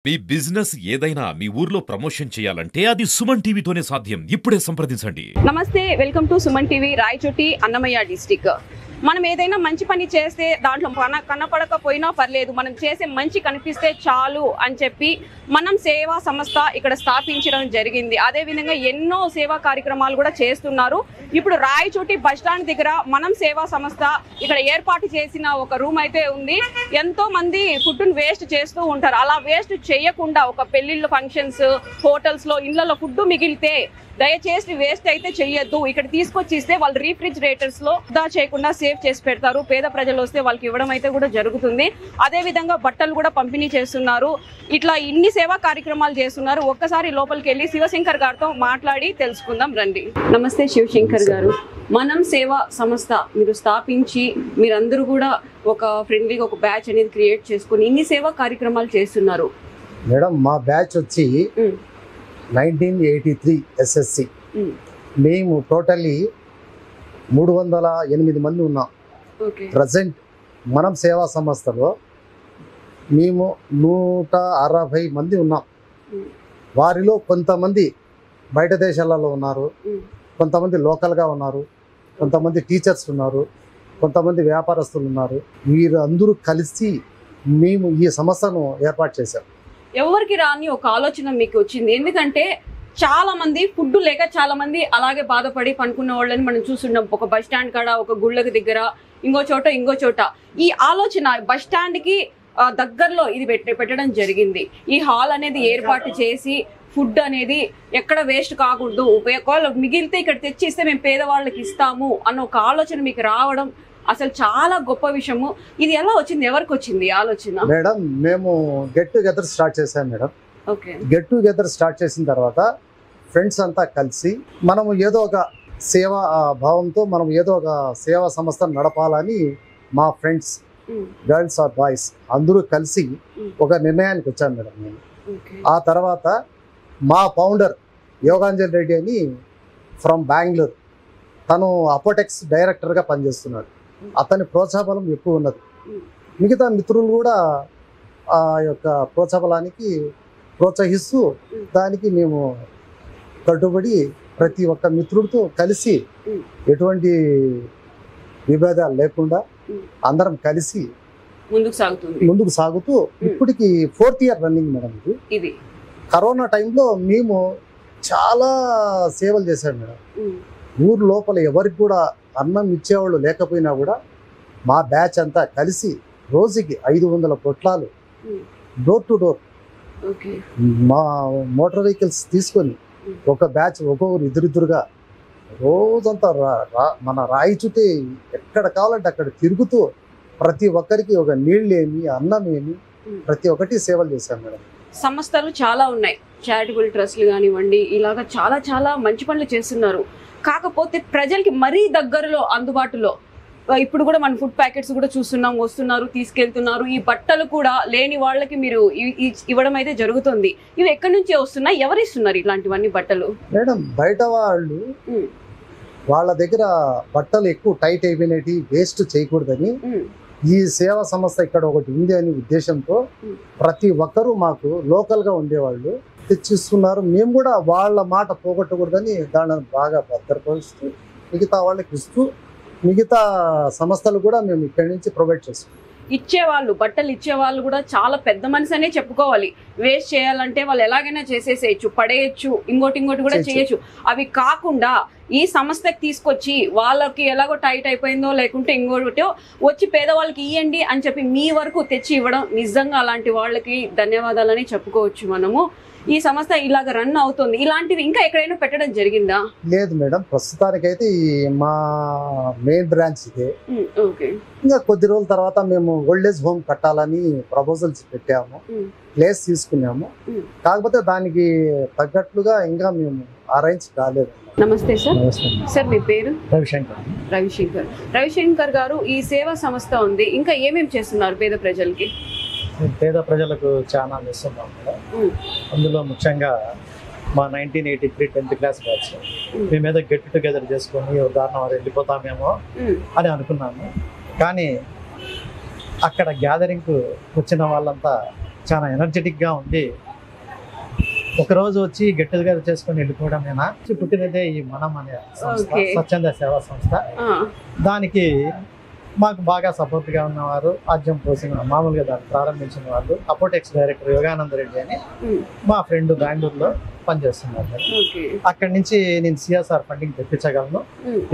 మీ business ఏదైనా మీ ఊర్లో promotion చేయాలంటే అది సుమన్ టీవీతోనే సాధ్యం. ఇప్పుడే సంప్రదించండి. నమస్తే, welcome to Suman TV. Rayachoti, Annamayya district. మనం ఏదైనా మంచి పని చేస్తే దాంట్లో కనపడకపోయినా పర్లేదు, మనం చేసే మంచి కనిపిస్తే చాలు అని చెప్పి మనం సేవా సంస్థ ఇక్కడ స్థాపించడం జరిగింది. అదేవిధంగా ఎన్నో సేవా కార్యక్రమాలు కూడా చేస్తున్నారు. ఇప్పుడు రాయచోటి బస్టాండ్ దగ్గర మనం సేవా సంస్థ ఇక్కడ ఏర్పాటు చేసిన ఒక రూమ్ అయితే ఉంది. ఎంతో మంది ఫుడ్ను వేస్ట్ చేస్తూ ఉంటారు. అలా వేస్ట్ చేయకుండా ఒక పెళ్లిళ్ళు, ఫంక్షన్స్, హోటల్స్లో, ఇళ్లలో ఫుడ్ మిగిలితే దయచేసి వేస్ట్ అయితే చెయ్యొద్దు. ఇక్కడ తీసుకొచ్చి ఇస్తే వాళ్ళు రీఫ్రిజిరేటర్స్లో వృధా చేయకుండా సేవ్ చేసి పెడతారు. పేద ప్రజలు వస్తే వాళ్ళకి ఇవ్వడం అయితే కూడా జరుగుతుంది. అదేవిధంగా బట్టలు కూడా పంపిణీ చేస్తున్నారు. ఇట్లా ఇన్ని సేవా కార్యక్రమాలు చేస్తున్నారు. ఒక్కసారి లోపలికి వెళ్ళి శివశంకర్ గారితో మాట్లాడి తెలుసుకుందాం రండి. నమస్తే శివశంకర్ గారు. మనం సేవా సంస్థ మీరు స్థాపించి మీరందరూ కూడా ఒక ఫ్రెండ్లీగా ఒక బ్యాచ్ అనేది క్రియేట్ చేసుకుని ఇన్ని సేవా కార్యక్రమాలు చేస్తున్నారు. మేడం, మా బ్యాచ్ వచ్చి 1983 ఎస్ఎస్సి. మేము టోటల్లీ 308 మంది ఉన్నాం. ప్రజెంట్ మనం సేవా సంస్థలో మేము 160 మంది ఉన్నాం. వారిలో కొంతమంది బయట దేశాలలో ఉన్నారు, కొంతమంది లోకల్గా ఉన్నారు, కొంతమంది టీచర్స్ ఉన్నారు, కొంతమంది వ్యాపారస్తులు ఉన్నారు. వీరు అందరూ కలిసి మేము ఈ సంస్థను ఏర్పాటు చేశాం. ఎవరికి రాని ఒక ఆలోచన మీకు వచ్చింది. ఎందుకంటే చాలా మంది ఫుడ్ లేక చాలా మంది అలాగే బాధపడి పనుకున్న వాళ్ళని మనం చూస్తున్నాం. ఒక బస్ స్టాండ్ కాడ, ఒక గుళ్ళకి దగ్గర, ఇంకో చోట. ఈ ఆలోచన బస్ స్టాండ్ కి దగ్గరలో ఇది పెట్టడం జరిగింది. ఈ హాల్ అనేది ఏర్పాటు చేసి ఫుడ్ అనేది ఎక్కడ వేస్ట్ కాకూడదు, ఒకవేళ మిగిలితే ఇక్కడ తెచ్చిస్తే మేము పేదవాళ్ళకి ఇస్తాము అన్న ఒక ఆలోచన మీకు రావడం అసలు చాలా గొప్ప విషయము. ఇది ఎలా వచ్చింది, ఎవరికి వచ్చింది ఆలోచన? మేడం, మేము గెట్ టుగెదర్ స్టార్ట్ చేసాం madam. Okay. Get together start చేసిన తర్వాత ఫ్రెండ్స్ అంతా కలిసి మనము ఏదో ఒక సేవా భావంతో మనం ఏదో ఒక సేవా సంస్థ నడపాలని మా ఫ్రెండ్స్, గర్ల్స్ ఆర్ బాయ్స్ అందరూ కలిసి ఒక నిర్ణయానికి వచ్చాను మేడం నేను. ఆ తర్వాత మా ఫౌండర్ యోగాంజన్ రెడ్డి అని ఫ్రమ్ బెంగళూరు, తను అపోటెక్స్ డైరెక్టర్గా పనిచేస్తున్నాడు. అతని ప్రోత్సాహబలం ఎక్కువ ఉన్నది. మిగతా మిత్రులు కూడా ఆ యొక్క ప్రోత్సాహబలానికి ప్రోత్సహిస్తూ దానికి మేము కట్టుబడి ప్రతి ఒక్క మిత్రుడితో కలిసి ఎటువంటి విభేదాలు లేకుండా అందరం కలిసి ముందుకు సాగుతూ ఇప్పటికి 4th ఇయర్ రన్నింగ్ మేడం. ఇది కరోనా టైంలో మేము చాలా సేవలు చేశాం మేడం. ఊరు లోపల ఎవరికి కూడా అన్నం ఇచ్చేవాళ్ళు లేకపోయినా కూడా మా బ్యాచ్ అంతా కలిసి రోజుకి 500 పొట్లాలు డోర్ టు డోర్ మా మోటార్ వెహికల్స్ తీసుకొని ఒక బ్యాచ్ ఒక్కొక్కరు ఇద్దరిద్దరుగా రోజంతా మన రాయచోటి ఎక్కడ కావాలంటే అక్కడ తిరుగుతూ ప్రతి ఒక్కరికి ఒక నీళ్ళేమి, అన్నమేమి, ప్రతి ఒక్కటి సేవలు చేశాం మేడం. సంస్థలు చాలా ఉన్నాయి, చారిటబుల్ ట్రస్ట్లు కానివ్వండి, ఇలాగా చాలా చాలా మంచి పనులు చేస్తున్నారు. కాకపోతే ప్రజలకి మరీ దగ్గరలో అందుబాటులో ఇప్పుడు కూడా మన ఫుడ్ ప్యాకెట్స్ కూడా చూస్తున్నాం, వస్తున్నారు, తీసుకెళ్తున్నారు. ఈ బట్టలు కూడా లేని వాళ్ళకి మీరు ఇవ్వడం అయితే జరుగుతుంది. ఇవి ఎక్కడి నుంచి వస్తున్నాయి, ఎవరు ఇస్తున్నారు ఇట్లాంటివన్నీ బట్టలు? మేడం, బయట వాళ్ళు వాళ్ళ దగ్గర బట్టలు ఎక్కువ టైట్ అయిపోయినవి వేస్ట్ చేయకూడదని ఈ సేవా సంస్థ ఇక్కడ ఒకటి ఉంది అనే ఉద్దేశంతో ప్రతి ఒక్కరూ మాకు లోకల్గా ఉండేవాళ్ళు తెచ్చిస్తున్నారు. మేము కూడా వాళ్ళ మాట పోగొట్టకూడదని దానిని బాగా భద్రపరుస్తూ మిగతా వాళ్ళకి ఇస్తూ మిగతా సంస్థలు కూడా మేము ఇక్కడి నుంచి ప్రొవైడ్ చేస్తాం. ఇచ్చేవాళ్ళు, బట్టలు ఇచ్చేవాళ్ళు కూడా చాలా పెద్ద మనిషి అనే చెప్పుకోవాలి. వేస్ట్ చేయాలంటే వాళ్ళు ఎలాగైనా చేసేసేయచ్చు, పడేయచ్చు, ఇంకోటి కూడా చేయొచ్చు. అవి కాకుండా ఈ సంస్థకి తీసుకొచ్చి వాళ్ళకి ఎలాగో టైట్ అయిపోయిందో లేకుంటే ఇంకోటో వచ్చి పేదవాళ్ళకి ఇవ్వండి అని చెప్పి మీ వరకు తెచ్చి ఇవ్వడం నిజంగా అలాంటి వాళ్ళకి ధన్యవాదాలని చెప్పుకోవచ్చు మనము. ఈ సంస్థ ఇలాగ రన్ అవుతుంది. ఇలాంటివి ఇంకా ఎక్కడైనా పెట్టడం జరిగిందా? లేదు మేడం, ప్రస్తుతానికైతే మా మెయిన్ బ్రాంచ్ ఇదే. ఇంకా కొద్ది రోజుల తర్వాత మేము ఓల్డేజ్ హోమ్ కట్టాలని ప్రపోజల్స్ పెట్టాము, ప్లేస్ తీసుకున్నాము. కాకపోతే దానికి తగ్గట్లుగా ఇంకా మేము అరేంజ్ కాలేదు. నమస్తే సార్. సార్, మీ పేరు? రవిశంకర్ గారు, ఈ సేవా సంస్థ ఉంది, ఇంకా ఏమేమి చేస్తున్నారు పేద ప్రజలకి? పేద ప్రజలకు చాలా ఇస్తున్నాం కదా. అందులో ముఖ్యంగా మా 1983 10th క్లాస్ బ్యాచ్ మేమేదో గెట్ టుగెదర్ చేసుకొని ఉదాహరణ వెళ్ళిపోతామేమో అని అనుకున్నాము. కానీ అక్కడ గ్యాదరింగ్కు వచ్చిన వాళ్ళంతా చాలా ఎనర్జెటిక్గా ఉండి ఒకరోజు వచ్చి గెట్ టుగెదర్ చేసుకొని వెళ్ళిపోవడమేనా పుట్టినదే ఈ మనం అనే సంస్థ, స్వచ్ఛంద సేవా సంస్థ. దానికి మాకు బాగా సపోర్ట్గా ఉన్నవారు, ఆద్యం పోసిన మామూలుగా దాన్ని ప్రారంభించిన వాళ్ళు అపోటెక్స్ డైరెక్టర్ యోగానంద రెడ్డి అని మా ఫ్రెండ్ బెంగళూరులో పనిచేస్తున్నారు. అక్కడి నుంచి నేను సిఎస్ఆర్ ఫండింగ్ తెప్పించగలను,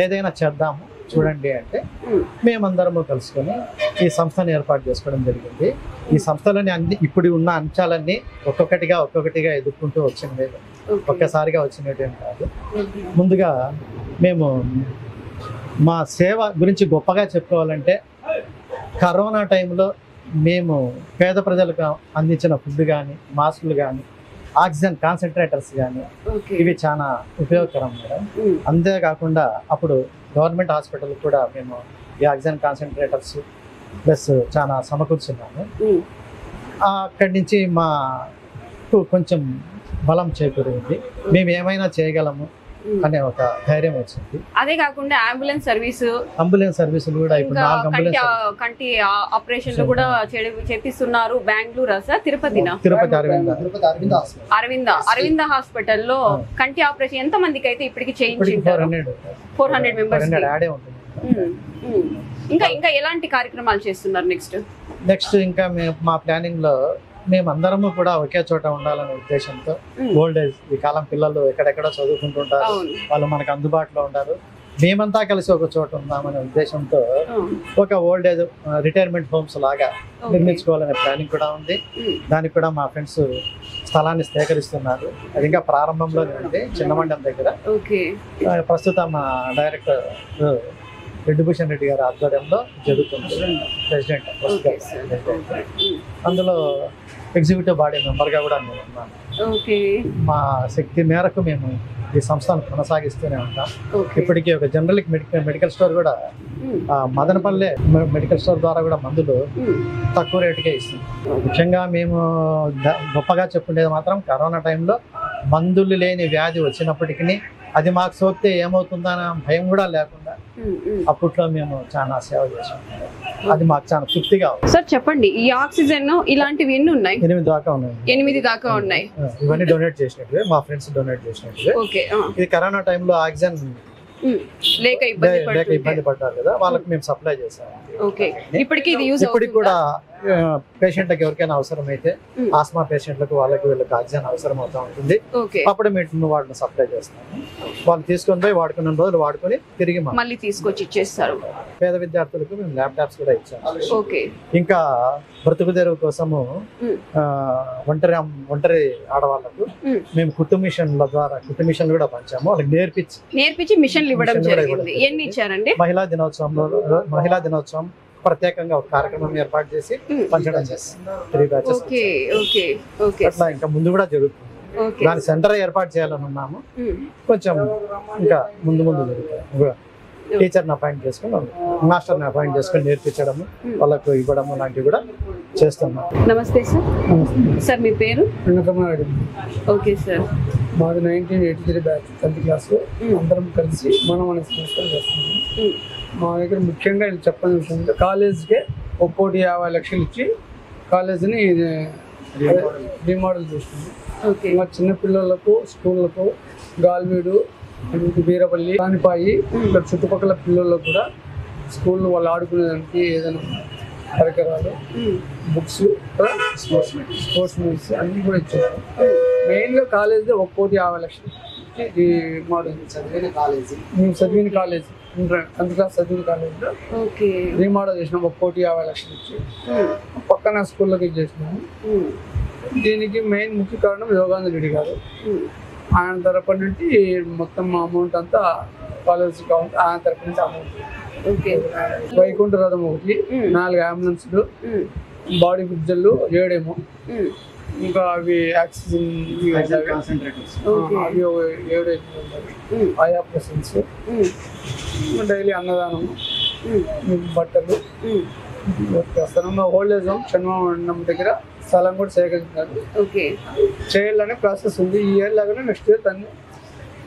ఏదైనా చేద్దాము చూడండి అంటే మేమందరము కలుసుకొని ఈ సంస్థను ఏర్పాటు చేసుకోవడం జరిగింది. ఈ సంస్థలోని అన్ని ఇప్పుడు ఉన్న అంశాలన్నీ ఒక్కొక్కటిగా ఎదుర్కొంటూ వచ్చినవి, ఒక్కసారిగా వచ్చినట్టు కాదు. ముందుగా మేము మా సేవ గురించి గొప్పగా చెప్పుకోవాలంటే కరోనా టైంలో మేము పేద ప్రజలకు అందించిన ఫుడ్ కానీ, మాస్కులు కానీ, ఆక్సిజన్ కాన్సన్ట్రేటర్స్ కానీ ఇవి చాలా ఉపయోగకరం మేడం. అంతేకాకుండా అప్పుడు గవర్నమెంట్ హాస్పిటల్ కూడా మేము ఈ ఆక్సిజన్ కాన్సన్ట్రేటర్స్ ప్లస్ చాలా సమకూర్చున్నాము. అక్కడి నుంచి మాకు కొంచెం బలం చేకూరింది, మేము ఏమైనా చేయగలము అనే ఒక ధైర్యం వచ్చింది. అదే కాకుండా అంబులెన్స్ సర్వీసులు కూడా ఇప్పుడు 4 అంబులెన్స్ కంటి ఆపరేషన్లు కూడా చేపిస్తున్నారు. బెంగళూరు సార్, తిరుపతి అరవింద హాస్పిటల్లో కంటి ఆపరేషన్ ఎంత మందికి అయితే ఇప్పటికి చేయించారు? 400 మెంబర్స్. ఇంకా ఎలాంటి కార్యక్రమాలు చేస్తున్నారు నెక్స్ట్? ఇంకా మా ప్లానింగ్ లో మేమందరము కూడా ఒకే చోట ఉండాలనే ఉద్దేశంతో, ఓల్డ్ ఏజ్ ఈ కాలం పిల్లలు ఎక్కడెక్కడో చదువుకుంటుంటారు, వాళ్ళు మనకు అందుబాటులో ఉంటారు, మేమంతా కలిసి ఒక చోట ఉందామనే ఉద్దేశంతో ఒక ఓల్డ్ ఏజ్ రిటైర్మెంట్ హోమ్స్ లాగా నిర్మించుకోవాలనే ప్లానింగ్ కూడా ఉంది. దానికి కూడా మా ఫ్రెండ్స్ స్థలాన్ని సేకరిస్తున్నారు. అది ఇంకా ప్రారంభంలోనే ఉంది, చిన్నమండం దగ్గర. ప్రస్తుతం మా డైరెక్టర్ రెడ్డిభూషణ్ రెడ్డి గారి ఆధ్వర్యంలో జరుగుతుంది. ప్రెసిడెంట్ అందులో ఎగ్జిక్యూటివ్ బాడీ మెంబర్గా కూడా నేను ఉన్నాను. మా శక్తి మేరకు మేము ఈ సంస్థను కొనసాగిస్తూనే ఉంటాం. ఇప్పటికీ ఒక జనరల్ మెడికల్ స్టోర్ కూడా, మదనపల్లె మెడికల్ స్టోర్ ద్వారా కూడా మందులు తక్కువ రేటుకే ఇస్తుంది. ముఖ్యంగా మేము గొప్పగా చెప్పుకునేది మాత్రం కరోనా టైంలో మందులు లేని వ్యాధి వచ్చినప్పటికీ అది మాకు సోకితే ఏమవుతుందన్న భయం కూడా లేకుండా అప్పట్లో మేము చాలా సేవ చేసాం. అది మాకు చాలా తృప్తిగా ఉంది. సార్ చెప్పండి, ఈ ఆక్సిజన్ ఇలాంటివి ఎన్ని ఉన్నాయి? 8 దాకా ఉన్నాయి. ఇవన్నీ డొనేట్ చేసినట్టు, మా ఫ్రెండ్స్ డొనేట్ చేసినట్టు. ఇది కరోనా టైంలో ఆక్సిజన్ లేక ఇబ్బంది పడ్డారు కదా, వాళ్ళకి మేము సప్లై చేసాం. ఇప్పటికి కూడా పేషెంట్లకు ఎవరికైనా అవసరమైతే, ఆస్మా పేషెంట్లకు వీళ్ళకి ఆక్సిజన్ అవసరం అవుతా ఉంటుంది. అప్పుడు మేము వాటిని సప్లై చేస్తాము. వాళ్ళు తీసుకొని పోయి వాడుకున్న రోజులు వాడుకొని తిరిగి మళ్ళీ తీసుకొచ్చి ఇచ్చేస్తారు. పేద విద్యార్థులకు మేము ల్యాప్టాప్స్ కూడా ఇచ్చాము. ఇంకా బ్రతుకు తెరువు కోసము ఒంటరి ఆడవాళ్లకు మేము కుట్టు మిషన్ల ద్వారా కుట్టు మిషన్లు కూడా పంచాము. వాళ్ళకి నేర్పించి మిషన్లు ఇవ్వడం జరిగింది. ఎన్ని ఇచ్చారండి? మహిళా దినోత్సవం ప్రత్యేకంగా ఒక కార్యక్రమం ఏర్పాటు చేసి పంచడం చేస్తాం. 3 బ్యాచెస్. అట్లా ఇంకా ముందు కూడా జరుగుతుంది. దాని సెంటర్ ఏర్పాటు చేయాలని ఉన్నాము. కొంచెం ఇంకా ముందు జరుగుతాయి. టీచర్ని అపాయింట్ చేసుకుని, మాస్టర్ని అపాయింట్ చేసుకుని నేర్పించడము, వాళ్ళకు ఇవ్వడము లాంటివి కూడా చేస్తున్నాం. నమస్తే సార్. సార్ మీ పేరు? Okay sir. మాది 1983 బ్యాచ్ 10th క్లాస్. అందరం కలిసి మనం అనే సంస్థలు చేస్తున్నాము. మా దగ్గర ముఖ్యంగా చెప్పని విషయం అంటే కాలేజ్కే 1,50 లక్షలు ఇచ్చి కాలేజీని రీమోడల్ చేస్తుంది. ఇంకా చిన్నపిల్లలకు స్కూళ్ళకు గాల్మీడు, వీరపల్లి, కానిపాయి ఇక్కడ చుట్టుపక్కల పిల్లలకు కూడా స్కూల్లో వాళ్ళు ఆడుకునేదానికి ఏదైనా పరికరాలు, బుక్స్, స్పోర్ట్స్ మెన్స్ అన్నీ కూడా ఇచ్చారు. మెయిన్గా కాలేజీ 1,50 లక్షలు ఈ మోడల్ మేము చదివిన కాలేజ్ 10th క్లాస్ చదివిన కాలేజీలో రీమోడల్ చేసినాం. 1,50 లక్షలు ఇచ్చి పక్కన స్కూళ్ళకి చేసినాము. దీనికి మెయిన్ ముఖ్య కారణం యోగానంద రెడ్డి గారు. ఆయన తరపు నుండి మొత్తం అమౌంట్ అంతా కాలేజీ కావాలి. ఆయన తరపు నుంచి అమౌంట్ వైకుంఠ రథం 1, 4 అంబులెన్స్లు, బాడీ బ్రిడ్జర్లు 7 ఏమో, ఇంకా అవి ఆక్సిజన్ అవి 7 ఆయా పర్సన్స్, డైలీ అన్నదానం, బట్టలు స్థలంలో ఓల్డ్ ఏజ్ హోమ్ చంద్రమండం దగ్గర స్థలం కూడా సేకరించారు. చేయాలనే ప్రాసెస్ ఉంది. ఈ ఇయర్ లాగానే నెక్స్ట్ ఇయర్ దాన్ని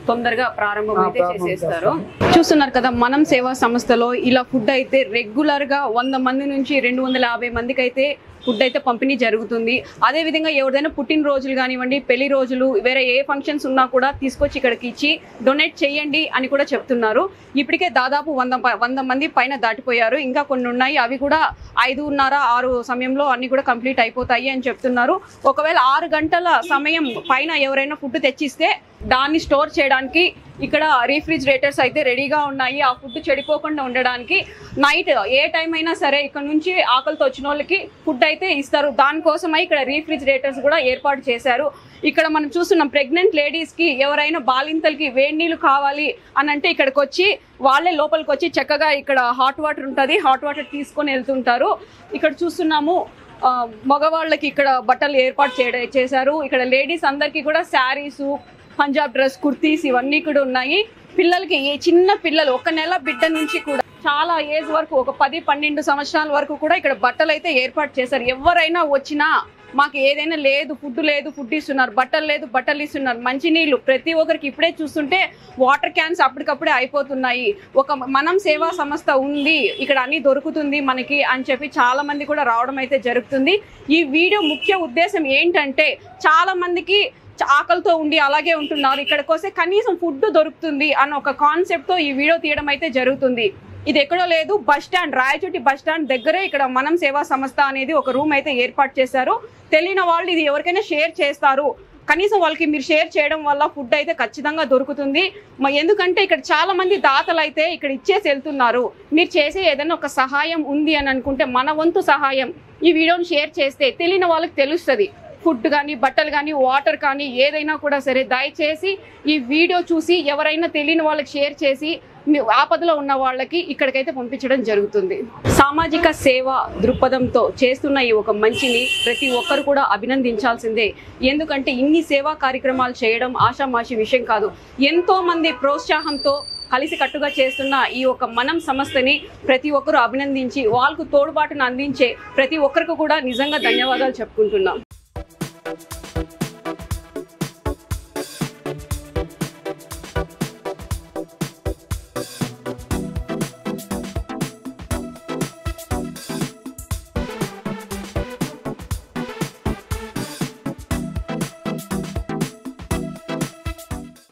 తొందరగా ప్రారంభం అయితే చేసేస్తారు. చూస్తున్నారు కదా, మనం సేవా సంస్థలో ఇలా ఫుడ్ అయితే రెగ్యులర్ గా 100 మంది నుంచి 250 మందికి అయితే ఫుడ్ అయితే పంపిణీ జరుగుతుంది. అదేవిధంగా ఎవరిదైనా పుట్టినరోజులు కానివ్వండి, పెళ్లి రోజులు, వేరే ఏ ఫంక్షన్స్ ఉన్నా కూడా తీసుకొచ్చి ఇక్కడికి ఇచ్చి డొనేట్ చేయండి అని కూడా చెప్తున్నారు. ఇప్పటికే దాదాపు 100 మంది పైన దాటిపోయారు. ఇంకా కొన్ని ఉన్నాయి, అవి కూడా 5:30-6 సమయంలో అన్ని కూడా కంప్లీట్ అయిపోతాయి అని చెప్తున్నారు. ఒకవేళ 6 గంటల సమయం పైన ఎవరైనా ఫుడ్ తెచ్చిస్తే దాన్ని స్టోర్ చేయడానికి ఇక్కడ రీఫ్రిజిరేటర్స్ అయితే రెడీగా ఉన్నాయి. ఆ ఫుడ్ చెడిపోకుండా ఉండడానికి నైట్ ఏ టైం అయినా సరే ఇక్కడ నుంచి ఆకలితో వచ్చిన వాళ్ళకి ఫుడ్ అయితే ఇస్తారు. దానికోసమై ఇక్కడ రీఫ్రిజిరేటర్స్ కూడా ఏర్పాటు చేశారు. ఇక్కడ మనం చూస్తున్నాం ప్రెగ్నెంట్ లేడీస్కి, ఎవరైనా బాలింతలకి వేడి నీళ్ళు కావాలి అని అంటే ఇక్కడికి వచ్చి వాళ్ళే లోపలికి వచ్చి చక్కగా ఇక్కడ హాట్ వాటర్ ఉంటుంది, హాట్ వాటర్ తీసుకొని వెళ్తుంటారు. ఇక్కడ చూస్తున్నాము మగవాళ్ళకి ఇక్కడ బట్టలు ఏర్పాటు చేశారు. ఇక్కడ లేడీస్ అందరికీ కూడా శారీసు, పంజాబ్ డ్రెస్, కుర్తీస్ ఇవన్నీ కూడా ఉన్నాయి. పిల్లలకి ఏ చిన్న పిల్లలు 1 నెల బిడ్డ నుంచి కూడా చాలా ఏజ్ వరకు ఒక 10-12 సంవత్సరాల వరకు కూడా ఇక్కడ బట్టలు అయితే ఏర్పాటు చేశారు. ఎవరైనా వచ్చినా మాకు ఏదైనా లేదు, ఫుడ్ ఇస్తున్నారు, బట్టలు లేదు, బట్టలు ఇస్తున్నారు, మంచినీళ్ళు ప్రతి ఒక్కరికి. ఇప్పుడే చూస్తుంటే వాటర్ క్యాన్స్ అప్పటికప్పుడే అయిపోతున్నాయి. ఒక మనం సేవా సంస్థ ఉంది, ఇక్కడ అన్ని దొరుకుతుంది మనకి అని చెప్పి చాలా మంది కూడా రావడం అయితే జరుగుతుంది. ఈ వీడియో ముఖ్య ఉద్దేశం ఏంటంటే చాలా మందికి ఆకలితో ఉండి అలాగే ఉంటున్నారు, ఇక్కడికి వస్తే కనీసం ఫుడ్ దొరుకుతుంది అన్న ఒక కాన్సెప్ట్తో ఈ వీడియో తీయడం అయితే జరుగుతుంది. ఇది ఎక్కడో లేదు, bus stand, Rayachoti bus stand దగ్గరే ఇక్కడ మనం సేవా సంస్థ అనేది ఒక రూమ్ అయితే ఏర్పాటు చేశారు. తెలియని వాళ్ళు ఇది ఎవరికైనా షేర్ చేస్తారు, కనీసం వాళ్ళకి మీరు షేర్ చేయడం వల్ల ఫుడ్ అయితే ఖచ్చితంగా దొరుకుతుంది. ఎందుకంటే ఇక్కడ చాలా మంది దాతలు అయితే ఇక్కడ ఇచ్చేసి వెళ్తున్నారు. మీరు చేసే ఏదైనా ఒక సహాయం ఉంది అని అనుకుంటే మన వంతు సహాయం ఈ వీడియోని షేర్ చేస్తే తెలియని వాళ్ళకి తెలుస్తుంది. ఫుడ్ కానీ, బట్టలు కానీ, వాటర్ కానీ ఏదైనా కూడా సరే దయచేసి ఈ వీడియో చూసి ఎవరైనా తెలియని వాళ్ళకి షేర్ చేసి ఆపదలో ఉన్న వాళ్ళకి ఇక్కడికైతే పంపించడం జరుగుతుంది. సామాజిక సేవ దృక్పథంతో చేస్తున్న ఈ ఒక మంచిని ప్రతి ఒక్కరు కూడా అభినందించాల్సిందే. ఎందుకంటే ఇన్ని సేవా కార్యక్రమాలు చేయడం ఆషామాషి విషయం కాదు. ఎంతో మంది ప్రోత్సాహంతో కలిసి కట్టుగా చేస్తున్న ఈ ఒక మనం సంస్థని ప్రతి ఒక్కరు అభినందించి వాళ్ళకు తోడ్పాటును అందించే ప్రతి ఒక్కరికి కూడా నిజంగా ధన్యవాదాలు చెప్పుకుంటున్నాం.